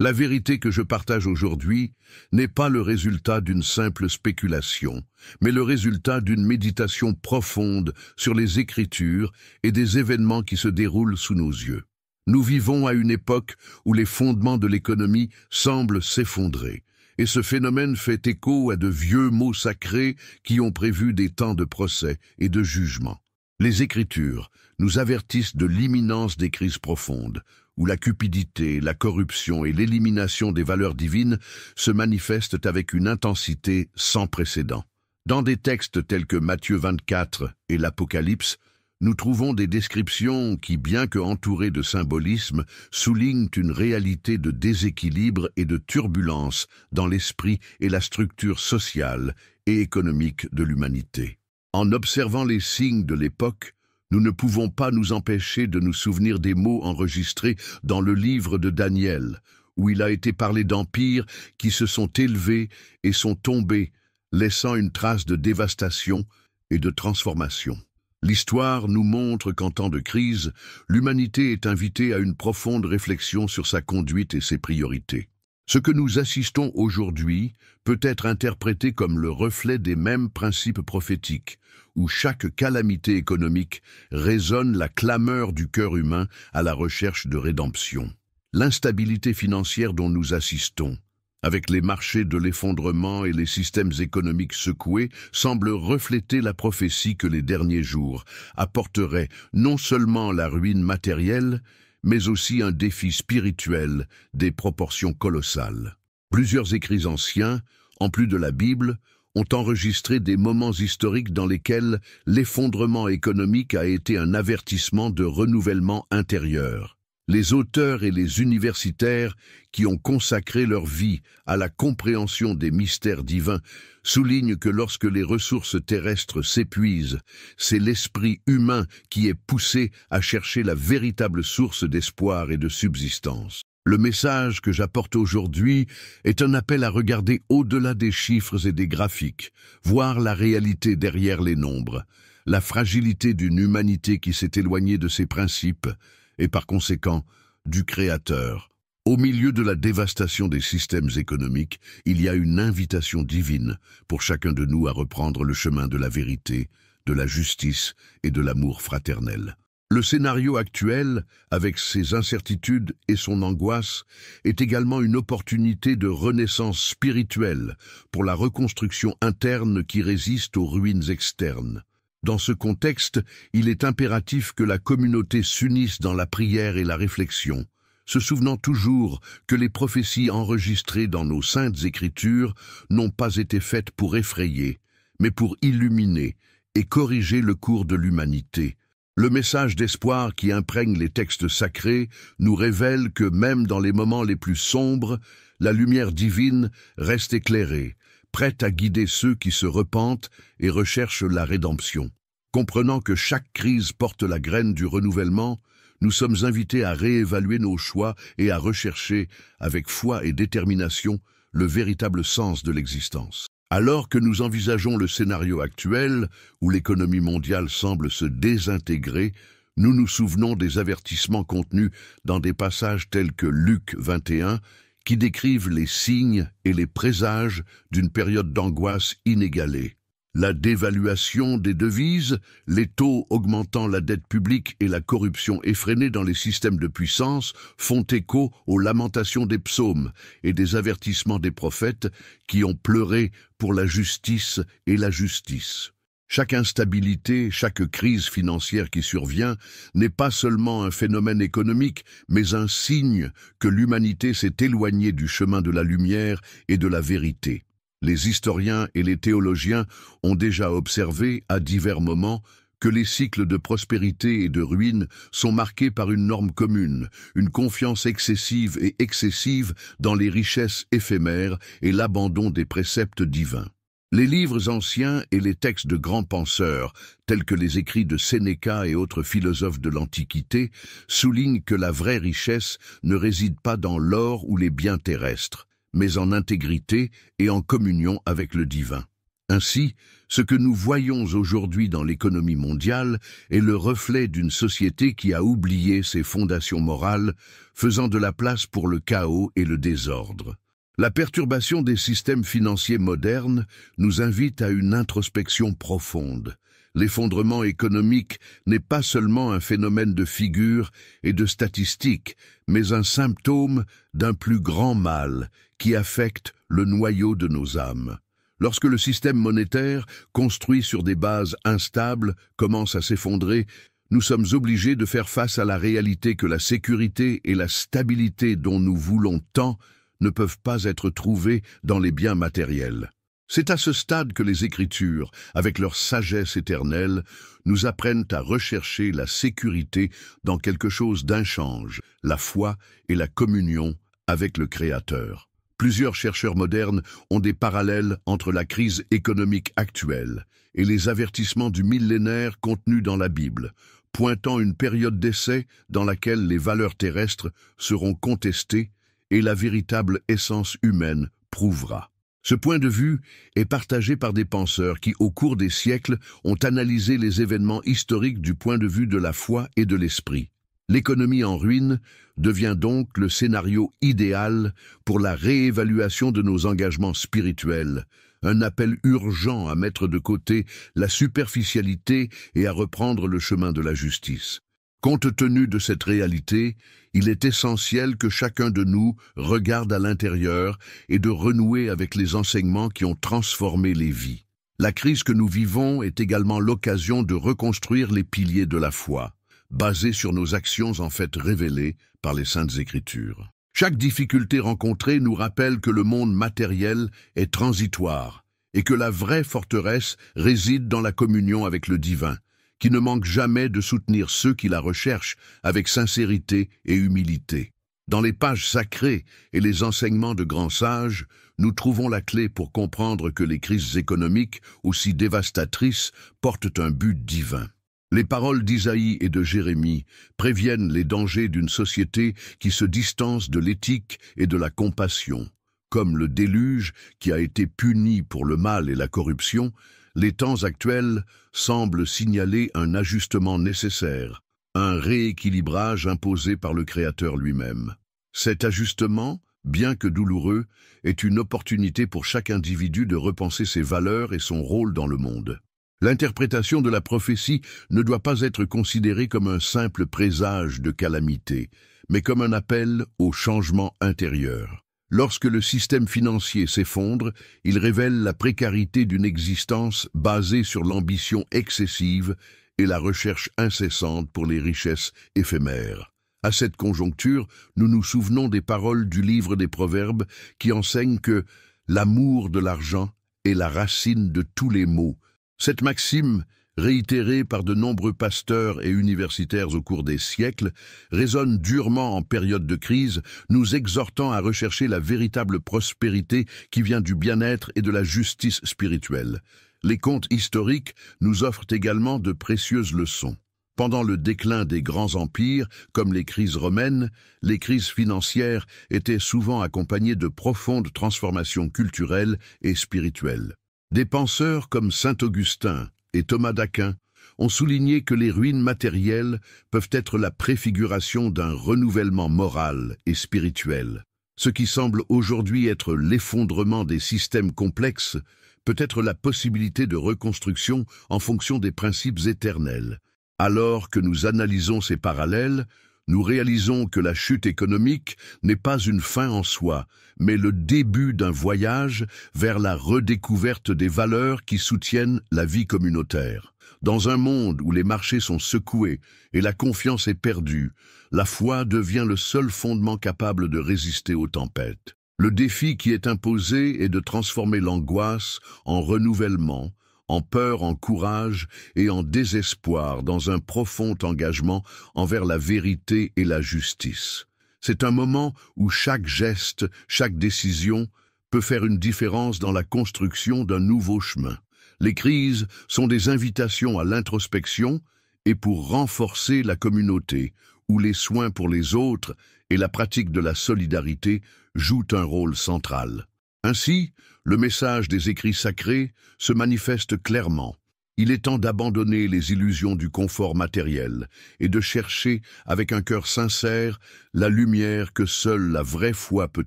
La vérité que je partage aujourd'hui n'est pas le résultat d'une simple spéculation, mais le résultat d'une méditation profonde sur les Écritures et des événements qui se déroulent sous nos yeux. Nous vivons à une époque où les fondements de l'économie semblent s'effondrer, et ce phénomène fait écho à de vieux mots sacrés qui ont prévu des temps de procès et de jugement. Les Écritures nous avertissent de l'imminence des crises profondes, où la cupidité, la corruption et l'élimination des valeurs divines se manifestent avec une intensité sans précédent. Dans des textes tels que Matthieu 24 et l'Apocalypse, nous trouvons des descriptions qui, bien que entourées de symbolisme, soulignent une réalité de déséquilibre et de turbulence dans l'esprit et la structure sociale et économique de l'humanité. En observant les signes de l'époque, nous ne pouvons pas nous empêcher de nous souvenir des mots enregistrés dans le livre de Daniel, où il a été parlé d'empires qui se sont élevés et sont tombés, laissant une trace de dévastation et de transformation. L'histoire nous montre qu'en temps de crise, l'humanité est invitée à une profonde réflexion sur sa conduite et ses priorités. Ce que nous assistons aujourd'hui peut être interprété comme le reflet des mêmes principes prophétiques, où chaque calamité économique résonne la clameur du cœur humain à la recherche de rédemption. L'instabilité financière dont nous assistons, avec les marchés de l'effondrement et les systèmes économiques secoués, semble refléter la prophétie que les derniers jours apporteraient non seulement la ruine matérielle, mais aussi un défi spirituel des proportions colossales. Plusieurs écrits anciens, en plus de la Bible, ont enregistré des moments historiques dans lesquels l'effondrement économique a été un avertissement de renouvellement intérieur. Les auteurs et les universitaires qui ont consacré leur vie à la compréhension des mystères divins soulignent que lorsque les ressources terrestres s'épuisent, c'est l'esprit humain qui est poussé à chercher la véritable source d'espoir et de subsistance. Le message que j'apporte aujourd'hui est un appel à regarder au-delà des chiffres et des graphiques, voir la réalité derrière les nombres, la fragilité d'une humanité qui s'est éloignée de ses principes, et par conséquent, du Créateur. Au milieu de la dévastation des systèmes économiques, il y a une invitation divine pour chacun de nous à reprendre le chemin de la vérité, de la justice et de l'amour fraternel. Le scénario actuel, avec ses incertitudes et son angoisse, est également une opportunité de renaissance spirituelle pour la reconstruction interne qui résiste aux ruines externes. Dans ce contexte, il est impératif que la communauté s'unisse dans la prière et la réflexion, se souvenant toujours que les prophéties enregistrées dans nos saintes Écritures n'ont pas été faites pour effrayer, mais pour illuminer et corriger le cours de l'humanité. Le message d'espoir qui imprègne les textes sacrés nous révèle que même dans les moments les plus sombres, la lumière divine reste éclairée, prête à guider ceux qui se repentent et recherchent la rédemption. Comprenant que chaque crise porte la graine du renouvellement, nous sommes invités à réévaluer nos choix et à rechercher, avec foi et détermination, le véritable sens de l'existence. Alors que nous envisageons le scénario actuel, où l'économie mondiale semble se désintégrer, nous nous souvenons des avertissements contenus dans des passages tels que Luc 21, qui décrivent les signes et les présages d'une période d'angoisse inégalée. La dévaluation des devises, les taux augmentant la dette publique et la corruption effrénée dans les systèmes de puissance font écho aux lamentations des psaumes et des avertissements des prophètes qui ont pleuré pour la justice et la justice. Chaque instabilité, chaque crise financière qui survient n'est pas seulement un phénomène économique, mais un signe que l'humanité s'est éloignée du chemin de la lumière et de la vérité. Les historiens et les théologiens ont déjà observé, à divers moments, que les cycles de prospérité et de ruine sont marqués par une norme commune, une confiance excessive et excessive dans les richesses éphémères et l'abandon des préceptes divins. Les livres anciens et les textes de grands penseurs, tels que les écrits de Sénéca et autres philosophes de l'Antiquité, soulignent que la vraie richesse ne réside pas dans l'or ou les biens terrestres, mais en intégrité et en communion avec le divin. Ainsi, ce que nous voyons aujourd'hui dans l'économie mondiale est le reflet d'une société qui a oublié ses fondations morales, faisant de la place pour le chaos et le désordre. La perturbation des systèmes financiers modernes nous invite à une introspection profonde. L'effondrement économique n'est pas seulement un phénomène de figures et de statistiques, mais un symptôme d'un plus grand mal qui affecte le noyau de nos âmes. Lorsque le système monétaire, construit sur des bases instables, commence à s'effondrer, nous sommes obligés de faire face à la réalité que la sécurité et la stabilité dont nous voulons tant ne peuvent pas être trouvées dans les biens matériels. C'est à ce stade que les Écritures, avec leur sagesse éternelle, nous apprennent à rechercher la sécurité dans quelque chose d'inchange, la foi et la communion avec le Créateur. Plusieurs chercheurs modernes ont des parallèles entre la crise économique actuelle et les avertissements du millénaire contenus dans la Bible, pointant une période d'essai dans laquelle les valeurs terrestres seront contestées et la véritable essence humaine prouvera. Ce point de vue est partagé par des penseurs qui, au cours des siècles, ont analysé les événements historiques du point de vue de la foi et de l'esprit. L'économie en ruine devient donc le scénario idéal pour la réévaluation de nos engagements spirituels, un appel urgent à mettre de côté la superficialité et à reprendre le chemin de la justice. Compte tenu de cette réalité, il est essentiel que chacun de nous regarde à l'intérieur et de renouer avec les enseignements qui ont transformé les vies. La crise que nous vivons est également l'occasion de reconstruire les piliers de la foi, basés sur nos actions en fait révélées par les Saintes Écritures. Chaque difficulté rencontrée nous rappelle que le monde matériel est transitoire et que la vraie forteresse réside dans la communion avec le divin, qui ne manque jamais de soutenir ceux qui la recherchent avec sincérité et humilité. Dans les pages sacrées et les enseignements de grands sages, nous trouvons la clé pour comprendre que les crises économiques, aussi dévastatrices, portent un but divin. Les paroles d'Isaïe et de Jérémie préviennent les dangers d'une société qui se distance de l'éthique et de la compassion. Comme le déluge qui a été puni pour le mal et la corruption, les temps actuels semblent signaler un ajustement nécessaire, un rééquilibrage imposé par le Créateur lui-même. Cet ajustement, bien que douloureux, est une opportunité pour chaque individu de repenser ses valeurs et son rôle dans le monde. L'interprétation de la prophétie ne doit pas être considérée comme un simple présage de calamité, mais comme un appel au changement intérieur. Lorsque le système financier s'effondre, il révèle la précarité d'une existence basée sur l'ambition excessive et la recherche incessante pour les richesses éphémères. À cette conjoncture, nous nous souvenons des paroles du livre des Proverbes qui enseignent que l'amour de l'argent est la racine de tous les maux. Cette maxime, réitérée par de nombreux pasteurs et universitaires au cours des siècles, résonne durement en période de crise, nous exhortant à rechercher la véritable prospérité qui vient du bien-être et de la justice spirituelle. Les contes historiques nous offrent également de précieuses leçons. Pendant le déclin des grands empires, comme les crises romaines, les crises financières étaient souvent accompagnées de profondes transformations culturelles et spirituelles. Des penseurs comme saint Augustin et Thomas d'Aquin ont souligné que les ruines matérielles peuvent être la préfiguration d'un renouvellement moral et spirituel. Ce qui semble aujourd'hui être l'effondrement des systèmes complexes peut être la possibilité de reconstruction en fonction des principes éternels. Alors que nous analysons ces parallèles, nous réalisons que la chute économique n'est pas une fin en soi, mais le début d'un voyage vers la redécouverte des valeurs qui soutiennent la vie communautaire. Dans un monde où les marchés sont secoués et la confiance est perdue, la foi devient le seul fondement capable de résister aux tempêtes. Le défi qui est imposé est de transformer l'angoisse en renouvellement, en peur, en courage et en désespoir dans un profond engagement envers la vérité et la justice. C'est un moment où chaque geste, chaque décision peut faire une différence dans la construction d'un nouveau chemin. Les crises sont des invitations à l'introspection et pour renforcer la communauté, où les soins pour les autres et la pratique de la solidarité jouent un rôle central. Ainsi, le message des écrits sacrés se manifeste clairement. Il est temps d'abandonner les illusions du confort matériel et de chercher, avec un cœur sincère, la lumière que seule la vraie foi peut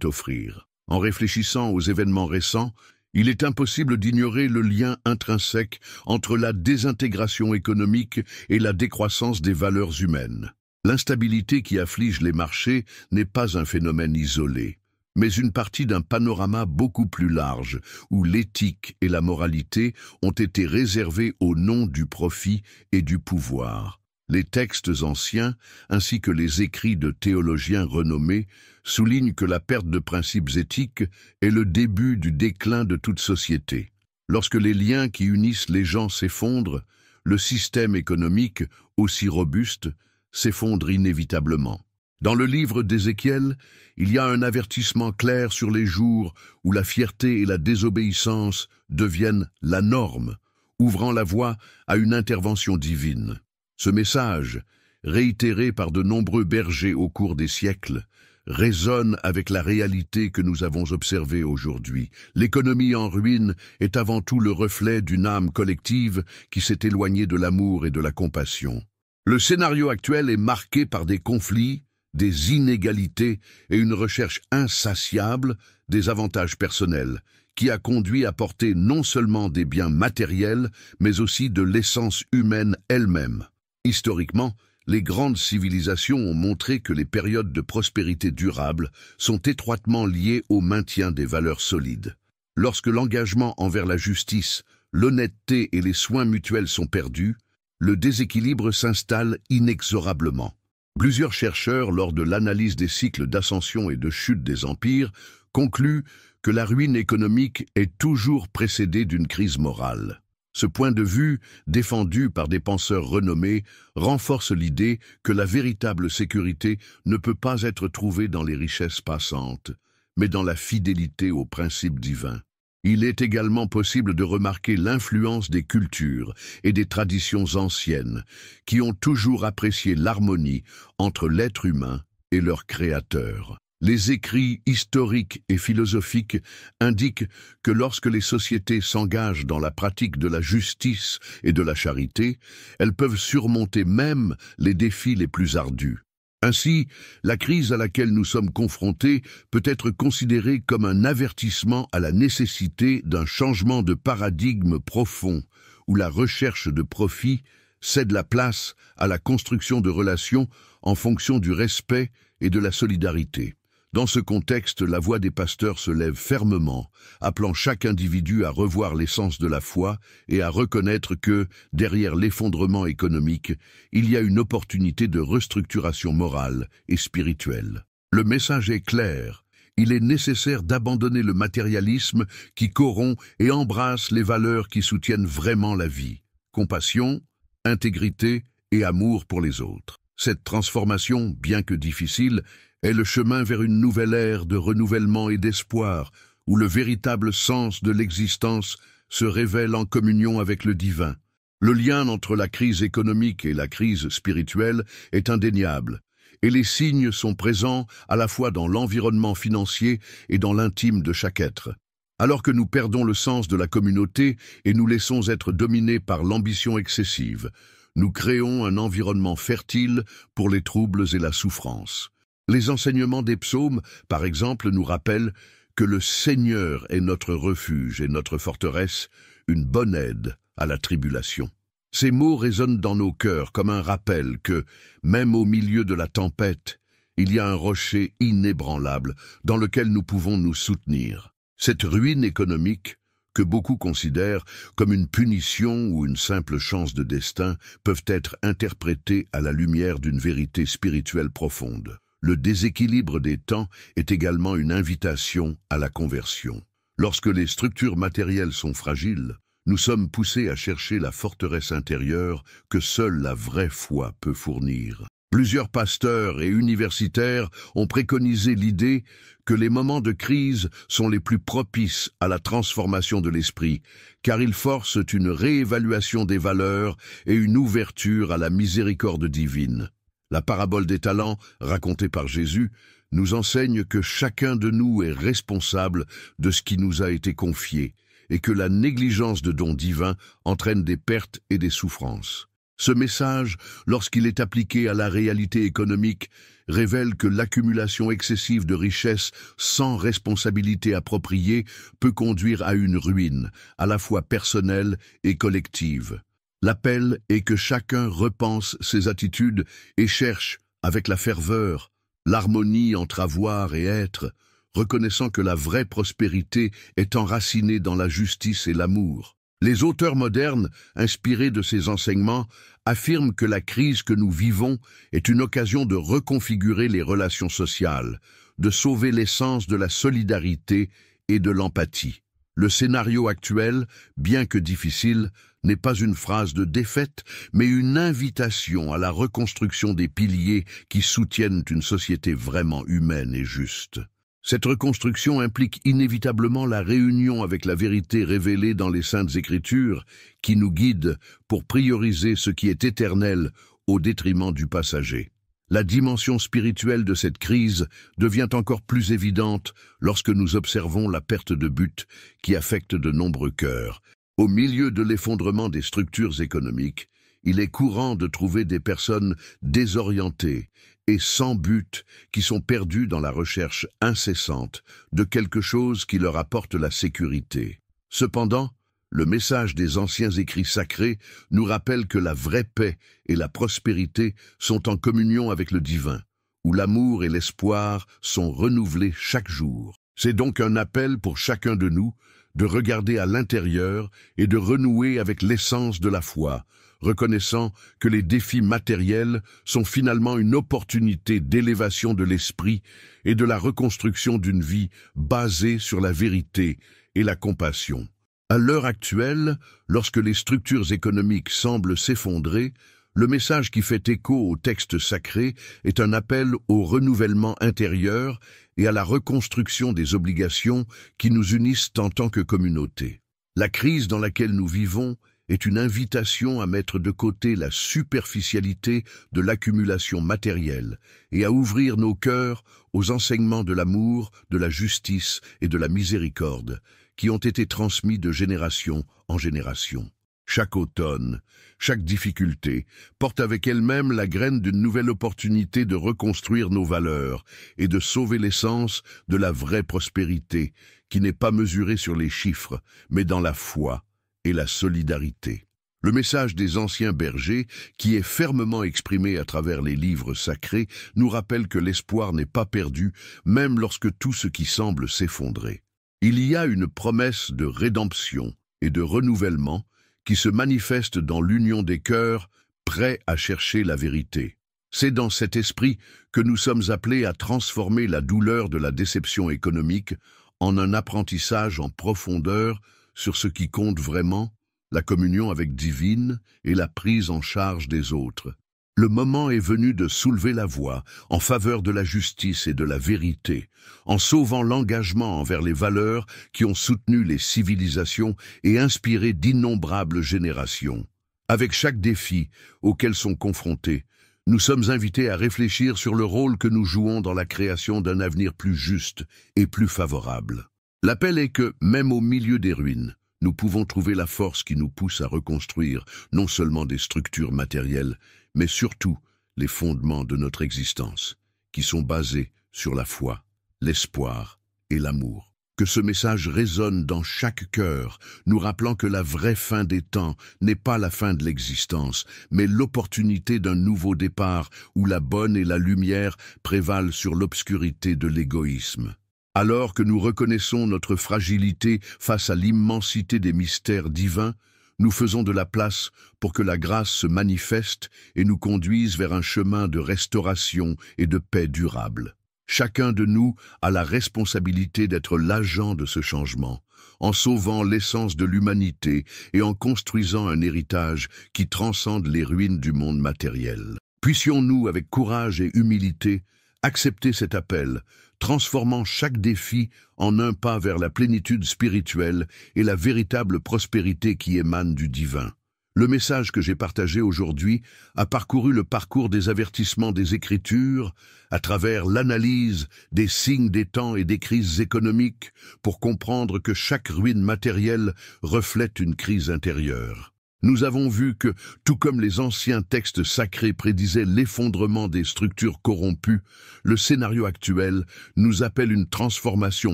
offrir. En réfléchissant aux événements récents, il est impossible d'ignorer le lien intrinsèque entre la désintégration économique et la décroissance des valeurs humaines. L'instabilité qui afflige les marchés n'est pas un phénomène isolé, mais une partie d'un panorama beaucoup plus large, où l'éthique et la moralité ont été réservées au nom du profit et du pouvoir. Les textes anciens, ainsi que les écrits de théologiens renommés, soulignent que la perte de principes éthiques est le début du déclin de toute société. Lorsque les liens qui unissent les gens s'effondrent, le système économique, aussi robuste, s'effondre inévitablement. Dans le livre d'Ézéchiel, il y a un avertissement clair sur les jours où la fierté et la désobéissance deviennent la norme, ouvrant la voie à une intervention divine. Ce message, réitéré par de nombreux bergers au cours des siècles, résonne avec la réalité que nous avons observée aujourd'hui. L'économie en ruine est avant tout le reflet d'une âme collective qui s'est éloignée de l'amour et de la compassion. Le scénario actuel est marqué par des conflits, des inégalités et une recherche insatiable des avantages personnels, qui a conduit à porter non seulement des biens matériels, mais aussi de l'essence humaine elle-même. Historiquement, les grandes civilisations ont montré que les périodes de prospérité durable sont étroitement liées au maintien des valeurs solides. Lorsque l'engagement envers la justice, l'honnêteté et les soins mutuels sont perdus, le déséquilibre s'installe inexorablement. Plusieurs chercheurs, lors de l'analyse des cycles d'ascension et de chute des empires, concluent que la ruine économique est toujours précédée d'une crise morale. Ce point de vue, défendu par des penseurs renommés, renforce l'idée que la véritable sécurité ne peut pas être trouvée dans les richesses passantes, mais dans la fidélité aux principes divins. Il est également possible de remarquer l'influence des cultures et des traditions anciennes qui ont toujours apprécié l'harmonie entre l'être humain et leur créateur. Les écrits historiques et philosophiques indiquent que lorsque les sociétés s'engagent dans la pratique de la justice et de la charité, elles peuvent surmonter même les défis les plus ardus. Ainsi, la crise à laquelle nous sommes confrontés peut être considérée comme un avertissement à la nécessité d'un changement de paradigme profond, où la recherche de profit cède la place à la construction de relations en fonction du respect et de la solidarité. Dans ce contexte, la voix des pasteurs se lève fermement, appelant chaque individu à revoir l'essence de la foi et à reconnaître que, derrière l'effondrement économique, il y a une opportunité de restructuration morale et spirituelle. Le message est clair. Il est nécessaire d'abandonner le matérialisme qui corrompt et embrasse les valeurs qui soutiennent vraiment la vie. Compassion, intégrité et amour pour les autres. Cette transformation, bien que difficile, est le chemin vers une nouvelle ère de renouvellement et d'espoir, où le véritable sens de l'existence se révèle en communion avec le divin. Le lien entre la crise économique et la crise spirituelle est indéniable, et les signes sont présents à la fois dans l'environnement financier et dans l'intime de chaque être. Alors que nous perdons le sens de la communauté et nous laissons être dominés par l'ambition excessive, nous créons un environnement fertile pour les troubles et la souffrance. Les enseignements des psaumes, par exemple, nous rappellent que le Seigneur est notre refuge et notre forteresse, une bonne aide à la tribulation. Ces mots résonnent dans nos cœurs comme un rappel que, même au milieu de la tempête, il y a un rocher inébranlable dans lequel nous pouvons nous soutenir. Cette ruine économique, que beaucoup considèrent comme une punition ou une simple chance de destin, peuvent être interprétées à la lumière d'une vérité spirituelle profonde. Le déséquilibre des temps est également une invitation à la conversion. Lorsque les structures matérielles sont fragiles, nous sommes poussés à chercher la forteresse intérieure que seule la vraie foi peut fournir. Plusieurs pasteurs et universitaires ont préconisé l'idée que les moments de crise sont les plus propices à la transformation de l'esprit, car ils forcent une réévaluation des valeurs et une ouverture à la miséricorde divine. La parabole des talents, racontée par Jésus, nous enseigne que chacun de nous est responsable de ce qui nous a été confié et que la négligence de dons divins entraîne des pertes et des souffrances. Ce message, lorsqu'il est appliqué à la réalité économique, révèle que l'accumulation excessive de richesses sans responsabilité appropriée peut conduire à une ruine, à la fois personnelle et collective. L'appel est que chacun repense ses attitudes et cherche, avec la ferveur, l'harmonie entre avoir et être, reconnaissant que la vraie prospérité est enracinée dans la justice et l'amour. Les auteurs modernes, inspirés de ces enseignements, affirment que la crise que nous vivons est une occasion de reconfigurer les relations sociales, de sauver l'essence de la solidarité et de l'empathie. Le scénario actuel, bien que difficile, n'est pas une phrase de défaite, mais une invitation à la reconstruction des piliers qui soutiennent une société vraiment humaine et juste. Cette reconstruction implique inévitablement la réunion avec la vérité révélée dans les Saintes Écritures, qui nous guide pour prioriser ce qui est éternel au détriment du passager. La dimension spirituelle de cette crise devient encore plus évidente lorsque nous observons la perte de but qui affecte de nombreux cœurs. Au milieu de l'effondrement des structures économiques, il est courant de trouver des personnes désorientées et sans but qui sont perdues dans la recherche incessante de quelque chose qui leur apporte la sécurité. Cependant, le message des anciens écrits sacrés nous rappelle que la vraie paix et la prospérité sont en communion avec le divin, où l'amour et l'espoir sont renouvelés chaque jour. C'est donc un appel pour chacun de nous de regarder à l'intérieur et de renouer avec l'essence de la foi, reconnaissant que les défis matériels sont finalement une opportunité d'élévation de l'esprit et de la reconstruction d'une vie basée sur la vérité et la compassion. À l'heure actuelle, lorsque les structures économiques semblent s'effondrer, le message qui fait écho au texte sacré est un appel au renouvellement intérieur et à la reconstruction des obligations qui nous unissent en tant que communauté. La crise dans laquelle nous vivons est une invitation à mettre de côté la superficialité de l'accumulation matérielle et à ouvrir nos cœurs aux enseignements de l'amour, de la justice et de la miséricorde qui ont été transmis de génération en génération. Chaque automne, chaque difficulté porte avec elle-même la graine d'une nouvelle opportunité de reconstruire nos valeurs et de sauver l'essence de la vraie prospérité qui n'est pas mesurée sur les chiffres, mais dans la foi et la solidarité. Le message des anciens bergers, qui est fermement exprimé à travers les livres sacrés, nous rappelle que l'espoir n'est pas perdu, même lorsque tout ce qui semble s'effondrer. Il y a une promesse de rédemption et de renouvellement qui se manifeste dans l'union des cœurs, prêts à chercher la vérité. C'est dans cet esprit que nous sommes appelés à transformer la douleur de la déception économique en un apprentissage en profondeur sur ce qui compte vraiment, la communion avec divine et la prise en charge des autres. Le moment est venu de soulever la voix en faveur de la justice et de la vérité, en sauvant l'engagement envers les valeurs qui ont soutenu les civilisations et inspiré d'innombrables générations. Avec chaque défi auquel sont confrontés, nous sommes invités à réfléchir sur le rôle que nous jouons dans la création d'un avenir plus juste et plus favorable. L'appel est que, même au milieu des ruines, nous pouvons trouver la force qui nous pousse à reconstruire non seulement des structures matérielles, mais surtout les fondements de notre existence, qui sont basés sur la foi, l'espoir et l'amour. Que ce message résonne dans chaque cœur, nous rappelant que la vraie fin des temps n'est pas la fin de l'existence, mais l'opportunité d'un nouveau départ où la bonne et la lumière prévalent sur l'obscurité de l'égoïsme. Alors que nous reconnaissons notre fragilité face à l'immensité des mystères divins, nous faisons de la place pour que la grâce se manifeste et nous conduise vers un chemin de restauration et de paix durable. Chacun de nous a la responsabilité d'être l'agent de ce changement, en sauvant l'essence de l'humanité et en construisant un héritage qui transcende les ruines du monde matériel. Puissions-nous, avec courage et humilité, accepter cet appel, transformant chaque défi en un pas vers la plénitude spirituelle et la véritable prospérité qui émane du divin. Le message que j'ai partagé aujourd'hui a parcouru le parcours des avertissements des Écritures à travers l'analyse des signes des temps et des crises économiques pour comprendre que chaque ruine matérielle reflète une crise intérieure. Nous avons vu que, tout comme les anciens textes sacrés prédisaient l'effondrement des structures corrompues, le scénario actuel nous appelle une transformation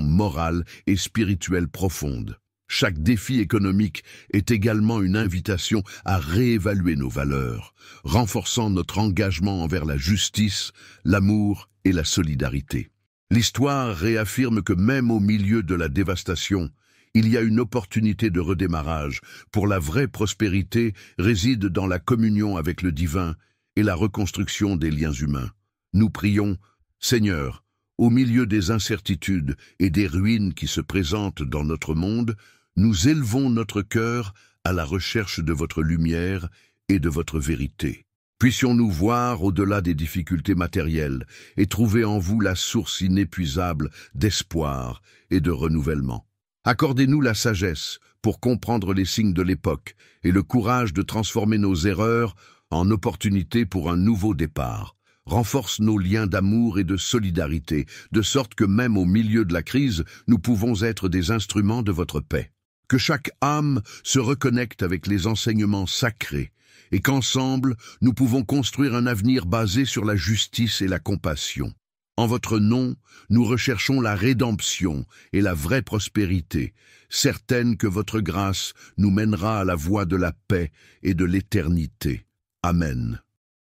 morale et spirituelle profonde. Chaque défi économique est également une invitation à réévaluer nos valeurs, renforçant notre engagement envers la justice, l'amour et la solidarité. L'histoire réaffirme que même au milieu de la dévastation, il y a une opportunité de redémarrage, pour la vraie prospérité réside dans la communion avec le divin et la reconstruction des liens humains. Nous prions, Seigneur, au milieu des incertitudes et des ruines qui se présentent dans notre monde, nous élevons notre cœur à la recherche de votre lumière et de votre vérité. Puissions-nous voir au-delà des difficultés matérielles et trouver en vous la source inépuisable d'espoir et de renouvellement. Accordez-nous la sagesse pour comprendre les signes de l'époque et le courage de transformer nos erreurs en opportunités pour un nouveau départ. Renforce nos liens d'amour et de solidarité, de sorte que même au milieu de la crise, nous pouvons être des instruments de votre paix. Que chaque âme se reconnecte avec les enseignements sacrés et qu'ensemble, nous pouvons construire un avenir basé sur la justice et la compassion. En votre nom, nous recherchons la rédemption et la vraie prospérité, certaines que votre grâce nous mènera à la voie de la paix et de l'éternité. Amen.